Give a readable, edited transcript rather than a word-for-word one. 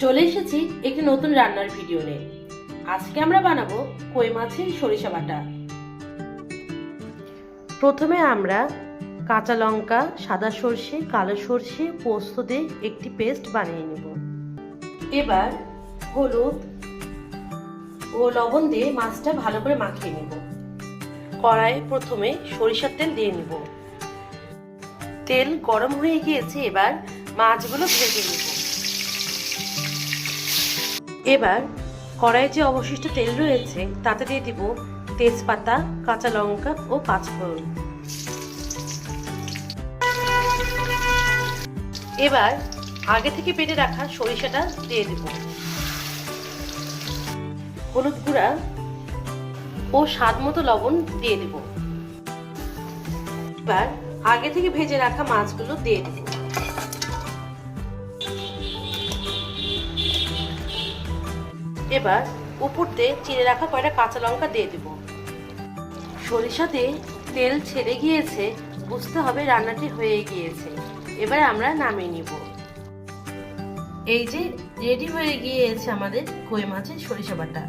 চলে এসেছি একটি নতুন রান্নার ভিডিও নিয়ে। আজকে আমরা বানাবো কই মাছের সরিষা বাটা। প্রথমে আমরা কাঁচা লঙ্কা, সাদা সর্ষে, কালো সর্ষে, পোস্ত দিয়ে একটি পেস্ট বানিয়ে নেব। এবার হলুদ ও লবণ দিয়ে মাছটা ভালো করে মাখিয়ে নেব। কড়াই প্রথমে সরিষার তেল দিয়ে নেব। তেল গরম হয়ে গিয়েছে, এবার মাছগুলো ভেজে নেব। এবার কড়াইয়ে যে অবশিষ্ট তেল রয়েছে তাতে দিয়ে দিব তেজপাতা, কাঁচা লঙ্কা ও পাঁচফোড়ন। এবার আগে থেকে বেটে রাখা সরিষাটা দিয়ে দেব। হলুদ গুঁড়া ও স্বাদ মতো লবণ দিয়ে দেব। এবার আগে থেকে ভেজে রাখা মাছগুলো দিয়ে দেব। এবার উপর দিয়ে চিড়ে রাখা কয়টা কাঁচা লঙ্কা দিয়ে দেব। সরিষাতে তেল ছেড়ে গিয়েছে, বুঝতে হবে রান্নাটি হয়ে গিয়েছে। এবার আমরা নামিয়ে নিব। এই যে রেডি হয়ে গিয়েছে আমাদের কই মাছের সরিষা বাটা।